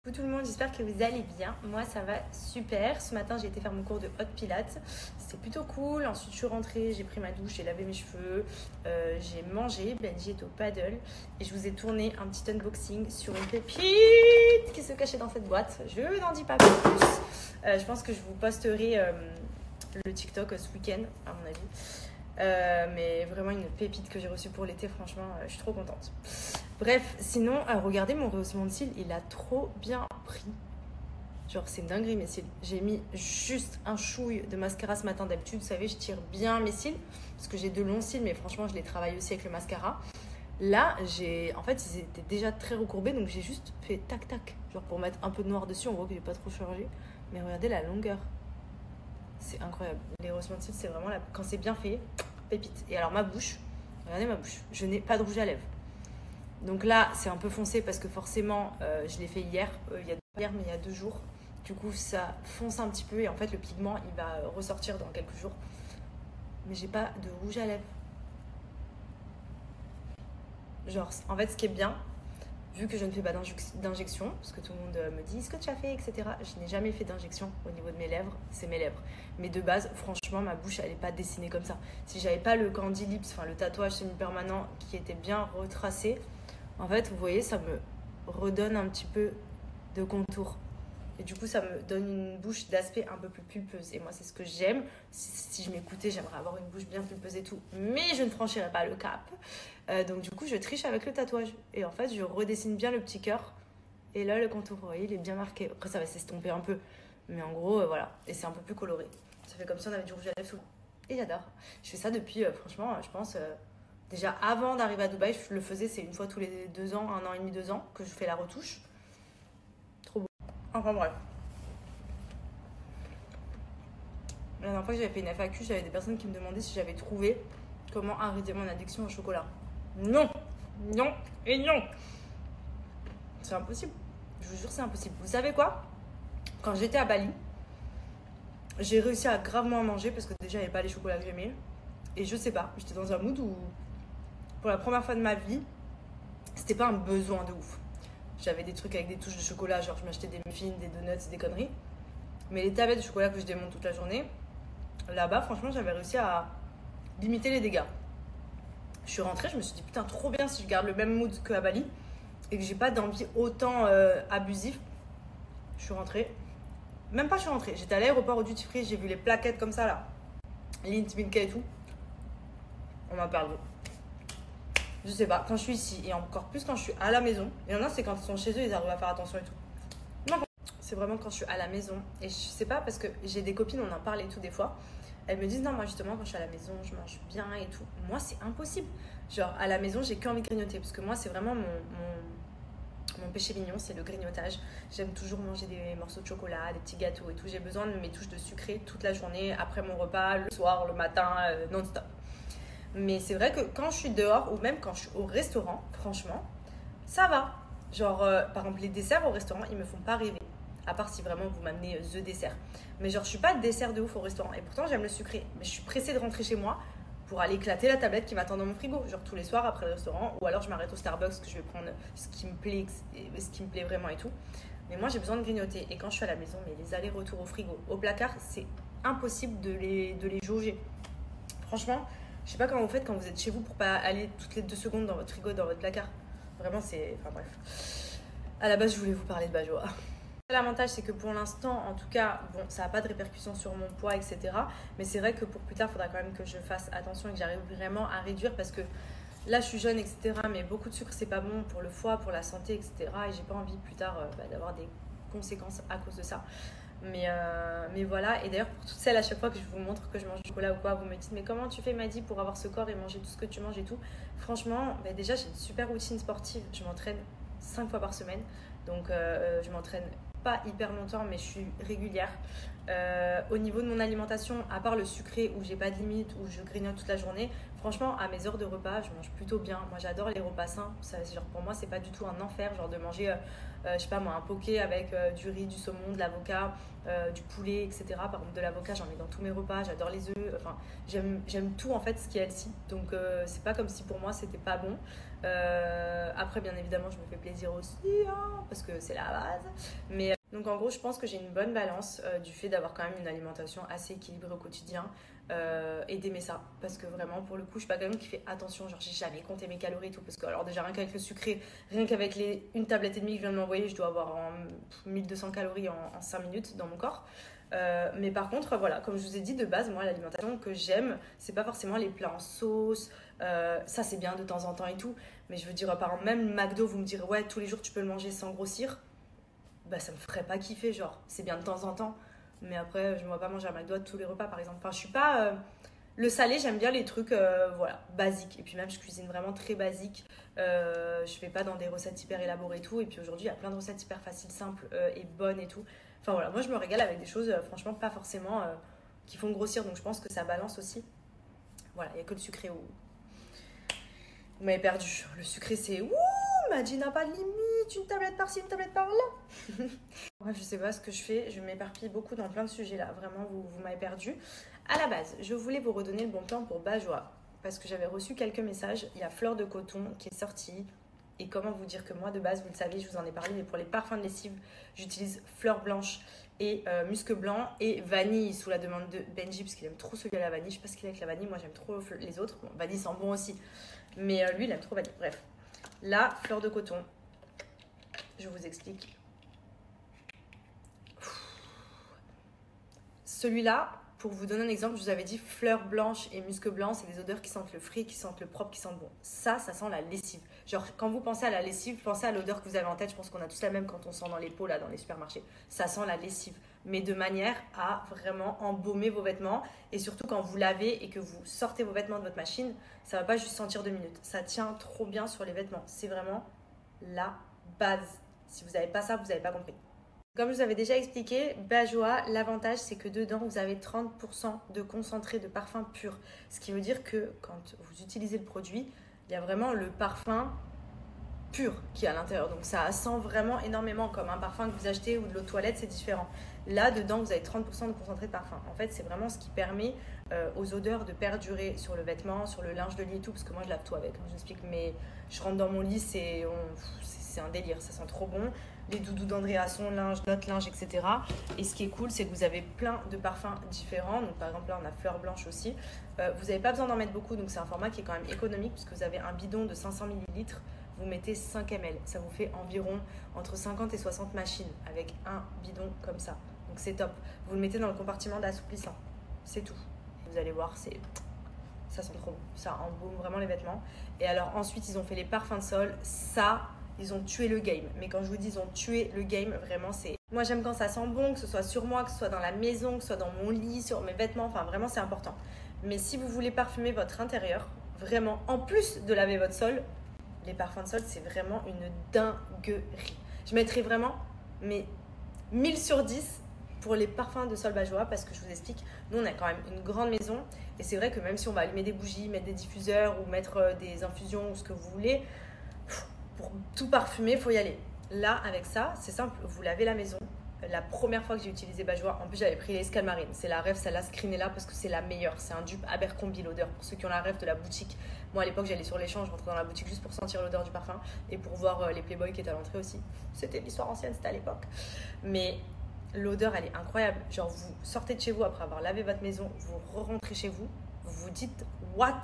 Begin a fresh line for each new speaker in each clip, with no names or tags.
Coucou tout le monde, j'espère que vous allez bien. Moi ça va super. Ce matin j'ai été faire mon cours de hot pilates. C'était plutôt cool. Ensuite je suis rentrée, j'ai pris ma douche, j'ai lavé mes cheveux, j'ai mangé. Benji est au paddle et je vous ai tourné un petit unboxing sur une pépite qui se cachait dans cette boîte. Je n'en dis pas plus. Je pense que je vous posterai le TikTok ce week-end à mon avis. Mais vraiment une pépite que j'ai reçue pour l'été, franchement je suis trop contente. Bref, sinon, regardez mon rehaussement de cils, il a trop bien pris. Genre, c'est une dinguerie mes cils. J'ai mis juste un chouille de mascara ce matin. D'habitude, vous savez, je tire bien mes cils parce que j'ai de longs cils, mais franchement, je les travaille aussi avec le mascara. Là, en fait, ils étaient déjà très recourbés, donc j'ai juste fait tac tac. Genre pour mettre un peu de noir dessus, on voit que j'ai pas trop changé. Mais regardez la longueur. C'est incroyable. Les rehaussements de cils, c'est vraiment quand c'est bien fait, pépite. Et alors ma bouche, regardez ma bouche. Je n'ai pas de rouge à lèvres. Donc là, c'est un peu foncé parce que forcément, je l'ai fait hier, mais il y a 2 jours. Du coup, ça fonce un petit peu et en fait, le pigment, il va ressortir dans quelques jours. Mais j'ai pas de rouge à lèvres. Genre, en fait, ce qui est bien, vu que je ne fais pas d'injection, parce que tout le monde me dit « ce que tu as fait, etc. » Je n'ai jamais fait d'injection au niveau de mes lèvres, c'est mes lèvres. Mais de base, franchement, ma bouche, elle n'est pas dessinée comme ça. Si j'avais pas le Candy Lips, enfin le tatouage semi-permanent qui était bien retracé, en fait, vous voyez, ça me redonne un petit peu de contour. Et du coup, ça me donne une bouche d'aspect un peu plus pulpeuse. Et moi, c'est ce que j'aime. Si je m'écoutais, j'aimerais avoir une bouche bien pulpeuse et tout. Mais je ne franchirais pas le cap. Donc du coup, je triche avec le tatouage. Et en fait, je redessine bien le petit cœur. Et là, le contour, vous voyez, il est bien marqué. Après, ça va s'estomper un peu. Mais en gros, voilà. Et c'est un peu plus coloré. Ça fait comme si on avait du rouge à lèvres sous. Et j'adore. Je fais ça depuis, franchement, je pense... Déjà, avant d'arriver à Dubaï, je le faisais, c'est une fois tous les 2 ans, 1 an et demi, 2 ans, que je fais la retouche. Trop beau. Enfin bref. La dernière fois que j'avais fait une FAQ, j'avais des personnes qui me demandaient si j'avais trouvé comment arrêter mon addiction au chocolat. Non, non et non. C'est impossible. Je vous jure, c'est impossible. Vous savez quoi? Quand j'étais à Bali, j'ai réussi à gravement manger parce que déjà, il n'y avait pas les chocolats que j'aimais. Et je sais pas, j'étais dans un mood où... Pour la première fois de ma vie, c'était pas un besoin de ouf. J'avais des trucs avec des touches de chocolat, genre je m'achetais des muffins, des donuts, des conneries. Mais les tablettes de chocolat que je démonte toute la journée, là-bas, franchement, j'avais réussi à limiter les dégâts. Je suis rentrée, je me suis dit putain, trop bien si je garde le même mood qu'à Bali et que j'ai pas d'envie autant abusive. Je suis rentrée. Même pas je suis rentrée, j'étais à l'aéroport au duty free, j'ai vu les plaquettes comme ça là. Lint, Milka et tout. On m'a parlé. Je sais pas, quand je suis ici et encore plus quand je suis à la maison. Il y en a, c'est quand ils sont chez eux, ils arrivent à faire attention et tout. Non, c'est vraiment quand je suis à la maison. Et je sais pas, parce que j'ai des copines, on en parle et tout des fois. Elles me disent, non, moi justement, quand je suis à la maison, je mange bien et tout. Moi, c'est impossible. Genre, à la maison, j'ai qu'envie de grignoter. Parce que moi, c'est vraiment mon péché mignon, c'est le grignotage. J'aime toujours manger des morceaux de chocolat, des petits gâteaux et tout. J'ai besoin de mes touches de sucré toute la journée, après mon repas, le soir, le matin, non-stop. Mais c'est vrai que quand je suis dehors ou même quand je suis au restaurant, franchement, ça va. Genre, par exemple, les desserts au restaurant, ils me font pas rêver. À part si vraiment vous m'amenez the dessert. Mais genre, je suis pas dessert de ouf au restaurant. Et pourtant, j'aime le sucré. Mais je suis pressée de rentrer chez moi pour aller éclater la tablette qui m'attend dans mon frigo. Genre tous les soirs après le restaurant. Ou alors, je m'arrête au Starbucks que je vais prendre ce qui me plaît vraiment et tout. Mais moi, j'ai besoin de grignoter. Et quand je suis à la maison, mais les allers-retours au frigo, au placard, c'est impossible de les jauger. Franchement, je sais pas comment vous faites quand vous êtes chez vous pour pas aller toutes les 2 secondes dans votre frigo, dans votre placard. Vraiment, c'est... Enfin bref. À la base, je voulais vous parler de Bajoa. L'avantage, c'est que pour l'instant, en tout cas, bon, ça n'a pas de répercussions sur mon poids, etc. Mais c'est vrai que pour plus tard, il faudra quand même que je fasse attention et que j'arrive vraiment à réduire parce que là, je suis jeune, etc. Mais beaucoup de sucre, c'est pas bon pour le foie, pour la santé, etc. Et j'ai pas envie plus tard d'avoir des conséquences à cause de ça. Mais voilà, et d'ailleurs pour toutes celles à chaque fois que je vous montre que je mange du chocolat ou quoi, vous me dites mais comment tu fais Maddy pour avoir ce corps et manger tout ce que tu manges et tout. Franchement, déjà j'ai une super routine sportive, je m'entraîne 5 fois par semaine, donc je m'entraîne pas hyper longtemps, mais je suis régulière. Au niveau de mon alimentation, à part le sucré où j'ai pas de limite, où je grignote toute la journée, franchement, à mes heures de repas, je mange plutôt bien. Moi, j'adore les repas sains. Genre, pour moi, c'est pas du tout un enfer, genre de manger, je sais pas moi, un poké avec du riz, du saumon, de l'avocat, du poulet, etc. Par exemple, de l'avocat, j'en mets dans tous mes repas. J'adore les œufs. Enfin, j'aime tout en fait ce qui est healthy. Donc, c'est pas comme si pour moi c'était pas bon. Après, bien évidemment, je me fais plaisir aussi, hein, parce que c'est la base. Mais donc en gros, je pense que j'ai une bonne balance du fait d'avoir quand même une alimentation assez équilibrée au quotidien et d'aimer ça. Parce que vraiment, pour le coup, je suis pas quelqu'un qui fait attention. Genre, j'ai jamais compté mes calories et tout. Parce que, alors, déjà, rien qu'avec le sucré, rien qu'avec une tablette et demie que je viens de m'envoyer, je dois avoir 1200 calories en 5 minutes dans mon corps. Mais par contre, voilà, comme je vous ai dit, de base, moi, l'alimentation que j'aime, c'est pas forcément les plats en sauce. Ça, c'est bien de temps en temps et tout. Mais je veux dire, par exemple, même le McDo, vous me direz, ouais, tous les jours, tu peux le manger sans grossir. Bah, ça me ferait pas kiffer, genre, c'est bien de temps en temps. Mais après, je ne me vois pas manger un McDo tous les repas, par exemple. Enfin, je suis pas... Le salé, j'aime bien les trucs, voilà, basiques. Et puis même, je cuisine vraiment très basique. Je fais pas dans des recettes hyper élaborées et tout. Et puis aujourd'hui, il y a plein de recettes hyper faciles, simples et bonnes et tout. Enfin voilà, moi, je me régale avec des choses, franchement, pas forcément qui font grossir. Donc je pense que ça balance aussi. Voilà, il n'y a que le sucré où... Vous m'avez perdu. Le sucré, c'est... Ouh, Madji n'a pas de limite. Une tablette par-ci, une tablette par-là. Bref, je sais pas ce que je fais. Je m'éparpille beaucoup dans plein de sujets là. Vraiment, vous m'avez perdu. À la base, je voulais vous redonner le bon plan pour Bajoa. Parce que j'avais reçu quelques messages. Il y a Fleur de Coton qui est sortie. Et comment vous dire que moi, de base, vous le savez, je vous en ai parlé. Mais pour les parfums de lessive, j'utilise Fleur Blanche et Musc Blanc et Vanille sous la demande de Benji. Parce qu'il aime trop celui à la vanille. Je sais pas ce qu'il a avec la vanille. Moi, j'aime trop les autres. Bon, vanille sent bon aussi. Mais lui, il aime trop vanille. Bref. Là, Fleur de Coton. Je vous explique. Celui-là, pour vous donner un exemple, je vous avais dit fleur blanche et musc blanc, c'est des odeurs qui sentent le frais, qui sentent le propre, qui sentent bon. Ça sent la lessive. Genre, quand vous pensez à la lessive, pensez à l'odeur que vous avez en tête. Je pense qu'on a tous la même quand on sent dans les pots, là, dans les supermarchés. Ça sent la lessive. Mais de manière à vraiment embaumer vos vêtements. Et surtout, quand vous lavez et que vous sortez vos vêtements de votre machine, ça ne va pas juste sentir 2 minutes. Ça tient trop bien sur les vêtements. C'est vraiment la base. Si vous n'avez pas ça, vous n'avez pas compris. Comme je vous avais déjà expliqué, Bajoa, l'avantage c'est que dedans vous avez 30% de concentré de parfum pur. Ce qui veut dire que quand vous utilisez le produit, il y a vraiment le parfum pur qui est à l'intérieur. Donc ça sent vraiment énormément comme un parfum que vous achetez ou de l'eau de toilette, c'est différent. Là dedans vous avez 30% de concentré de parfum. En fait c'est vraiment ce qui permet aux odeurs de perdurer sur le vêtement, sur le linge de lit et tout. Parce que moi je lave tout avec, hein, je vous explique. Mais je rentre dans mon lit, c'est un délire, ça sent trop bon. Les doudous d'Andrea, son linge, notre linge, etc. Et ce qui est cool, c'est que vous avez plein de parfums différents. Donc, par exemple, là, on a fleur blanche aussi. Vous n'avez pas besoin d'en mettre beaucoup, donc c'est un format qui est quand même économique puisque vous avez un bidon de 500 ml. Vous mettez 5 ml. Ça vous fait environ entre 50 et 60 machines avec un bidon comme ça. Donc, c'est top. Vous le mettez dans le compartiment d'assouplissant. C'est tout. Vous allez voir, ça sent trop bon. Ça embaume vraiment les vêtements. Et alors, ensuite, ils ont fait les parfums de sol. Ça... Ils ont tué le game. Mais quand je vous dis ils ont tué le game, vraiment c'est... Moi j'aime quand ça sent bon, que ce soit sur moi, que ce soit dans la maison, que ce soit dans mon lit, sur mes vêtements. Enfin vraiment c'est important. Mais si vous voulez parfumer votre intérieur, vraiment, en plus de laver votre sol, les parfums de sol c'est vraiment une dinguerie. Je mettrais vraiment mais 1000 sur 10 pour les parfums de sol Bajoa parce que je vous explique, nous on a quand même une grande maison et c'est vrai que même si on va allumer des bougies, mettre des diffuseurs ou mettre des infusions ou ce que vous voulez, pour tout parfumer, il faut y aller. Là, avec ça, c'est simple. Vous lavez la maison. La première fois que j'ai utilisé Bajoa, en plus, j'avais pris l'Escale Marine. C'est la rêve, celle-là, screenée-là, parce que c'est la meilleure. C'est un dupe Abercrombie, l'odeur. Pour ceux qui ont la rêve de la boutique. Moi, à l'époque, j'allais sur l'échange, je rentrais dans la boutique juste pour sentir l'odeur du parfum et pour voir les Playboy qui étaient à l'entrée aussi. C'était l'histoire ancienne, c'était à l'époque. Mais l'odeur, elle est incroyable. Genre, vous sortez de chez vous après avoir lavé votre maison, vous rentrez chez vous, vous vous dites « What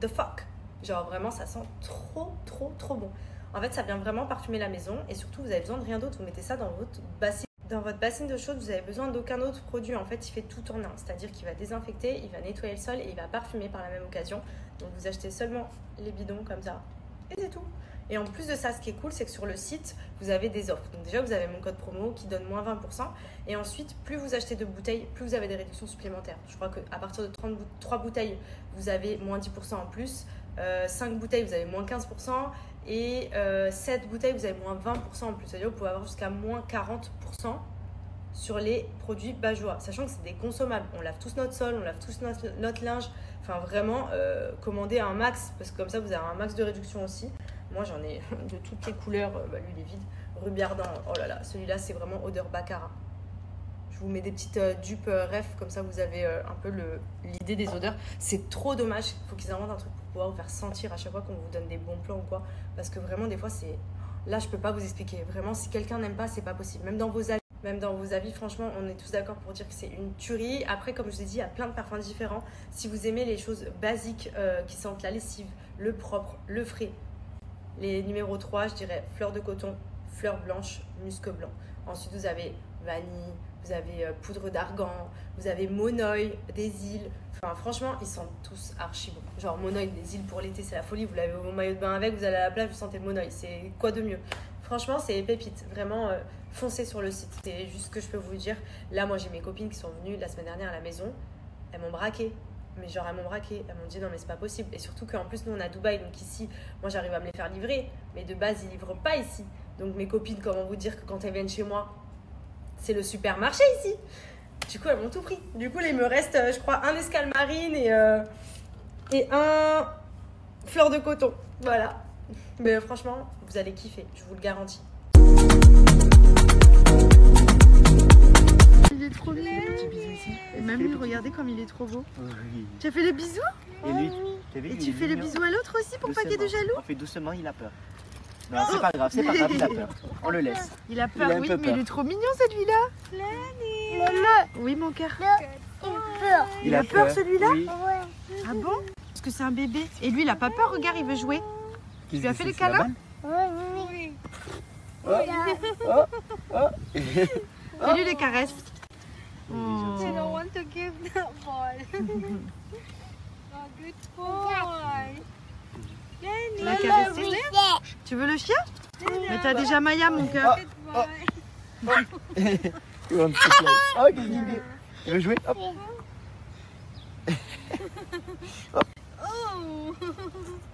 the fuck ?» Genre, vraiment, ça sent trop, trop, trop bon. En fait, ça vient vraiment parfumer la maison et surtout, vous avez besoin de rien d'autre. Vous mettez ça dans votre bassine. Dans votre bassine de chaude, vous avez besoin d'aucun autre produit. En fait, il fait tout en un. C'est-à-dire qu'il va désinfecter, il va nettoyer le sol et il va parfumer par la même occasion. Donc, vous achetez seulement les bidons comme ça et c'est tout. Et en plus de ça, ce qui est cool, c'est que sur le site, vous avez des offres. Donc déjà, vous avez mon code promo qui donne moins 20%. Et ensuite, plus vous achetez de bouteilles, plus vous avez des réductions supplémentaires. Je crois qu'à partir de 3 bouteilles, vous avez moins 10% en plus. 5 bouteilles, vous avez moins 15%. Et 7 bouteilles, vous avez moins 20% en plus. C'est-à-dire que vous pouvez avoir jusqu'à moins 40% sur les produits Bajoa. Sachant que c'est des consommables. On lave tous notre sol, on lave tous notre linge. Enfin, vraiment, commandez un max. Parce que comme ça, vous avez un max de réduction aussi. Moi, j'en ai de toutes les couleurs. Lui, il est vide. Ruby Ardent. Oh là là, celui-là, c'est vraiment odeur Baccarat. Je vous mets des petites dupes ref. Comme ça, vous avez un peu l'idée des odeurs. C'est trop dommage. Il faut qu'ils inventent un truc pour pouvoir vous faire sentir à chaque fois qu'on vous donne des bons plans ou quoi. Parce que vraiment, des fois, c'est... Là, je peux pas vous expliquer. Vraiment, si quelqu'un n'aime pas, c'est pas possible. Même dans vos avis, franchement, on est tous d'accord pour dire que c'est une tuerie. Après, comme je vous ai dit, il y a plein de parfums différents. Si vous aimez les choses basiques qui sentent la lessive, le propre, le frais, les numéros 3, je dirais fleur de coton, fleur blanche, musc blanc. Ensuite, vous avez vanille, vous avez poudre d'argan, vous avez monoï, des îles. Enfin, franchement, ils sentent tous archi bons. Genre, monoï, des îles pour l'été, c'est la folie. Vous l'avez au maillot de bain avec, vous allez à la plage, vous sentez le monoï. C'est quoi de mieux? Franchement, c'est pépite. Vraiment, foncez sur le site. C'est juste ce que je peux vous dire. Là, moi, j'ai mes copines qui sont venues la semaine dernière à la maison. Elles m'ont braqué. Mais genre, elles m'ont braqué. Elles m'ont dit non, mais c'est pas possible. Et surtout qu'en plus, nous, on est à Dubaï. Donc ici, moi, j'arrive à me les faire livrer. Mais de base, ils livrent pas ici. Donc mes copines, comment vous dire que quand elles viennent chez moi, c'est le supermarché ici. Du coup, elles m'ont tout pris. Du coup, il me reste, je crois, un escale marine et un fleur de coton. Voilà. Mais franchement, vous allez kiffer. Je vous le garantis. Il est trop mignon. Et même lui, regardez comme il est trop beau. Oui. Tu as fait les bisous?
Et lui,
et tu fais les bisous à l'autre aussi pour pas qu'il y ait de jaloux?
On fait doucement, il a peur. Non, c'est pas grave, il a peur. On le laisse.
Il a peur, oui, mais il est trop mignon celui-là. Maman. Oui, mon cœur. Il a peur celui-là?
Oui.
Ah bon? Parce que c'est un bébé. Et lui, il a pas peur, regarde, il veut jouer. Tu lui as fait les câlins?
Oui.
Fais-lui les caresses.
I don't want to give that ball. Oh, good boy.
Tu l'as caressé? Tu veux le chien? Mais t'as déjà Maya, mon cœur.
Il veut jouer?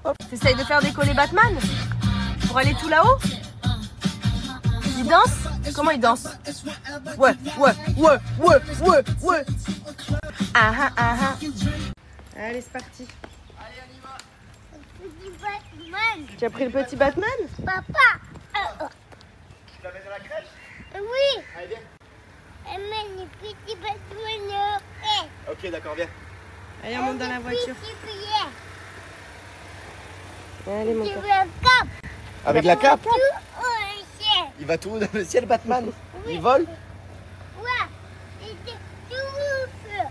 Hop.
T'essayes de faire décoller Batman pour aller tout là-haut? Il danse? Comment il danse? Ouais. Allez, c'est parti.
Petit Batman.
Tu as pris le petit Batman?
Papa.
Tu la mets dans la crèche?
Oui.
Allez, viens.
Mais le petit Batman.
Ok, d'accord, viens.
Allez, on monte dans la voiture. Allez, mon
Tu
cœur.
veux un cap?
Avec la cape?
Tout au ciel.
Il va tout dans le ciel, Batman.
Oui.
Il vole?
Ouais. Et tout au feu.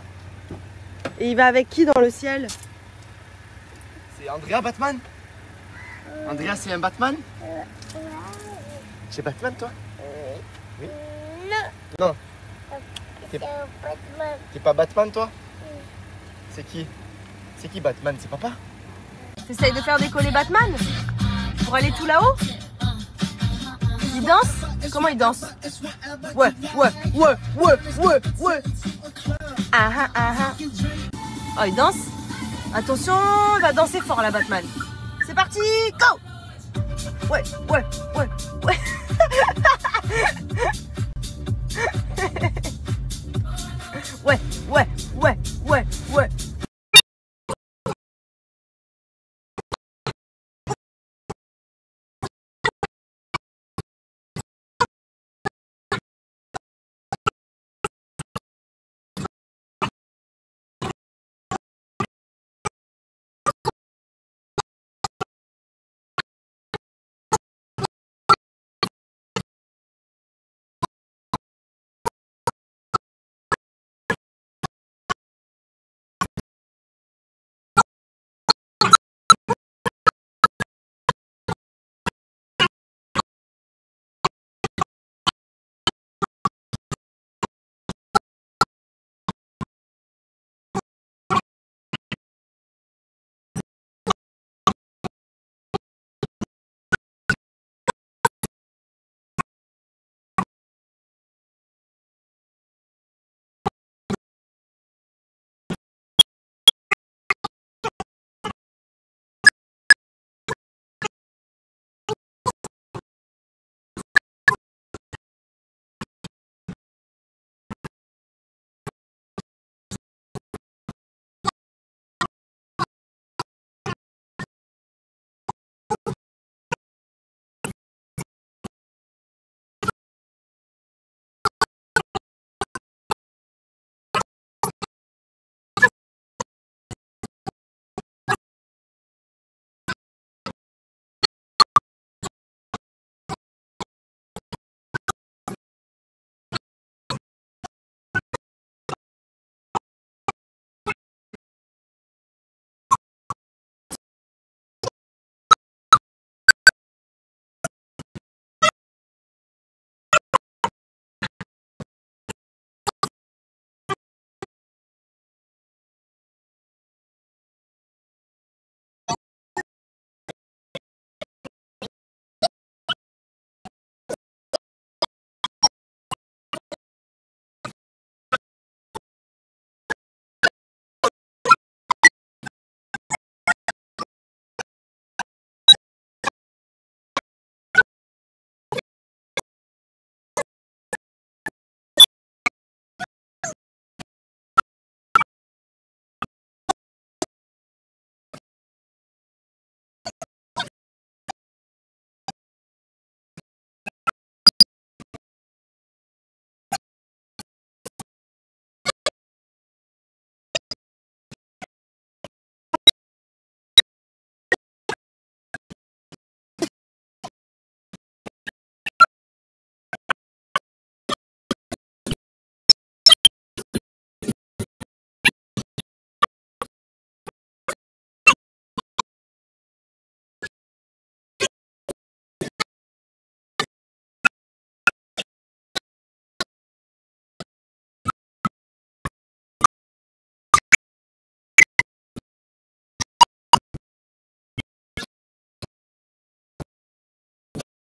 Et il va avec qui dans le ciel?
C'est Andrea, Batman? Andrea, c'est un Batman? C'est Batman, toi? Oui.
Non.
Non.
C'est un Batman.
T'es pas Batman, toi? C'est qui? C'est qui Batman? C'est papa?
T'essayes de faire décoller Batman pour aller tout là-haut? Il danse? Comment il danse? Ouais. Oh, il danse? Attention, il va danser fort là, Batman. C'est parti, go! Ouais.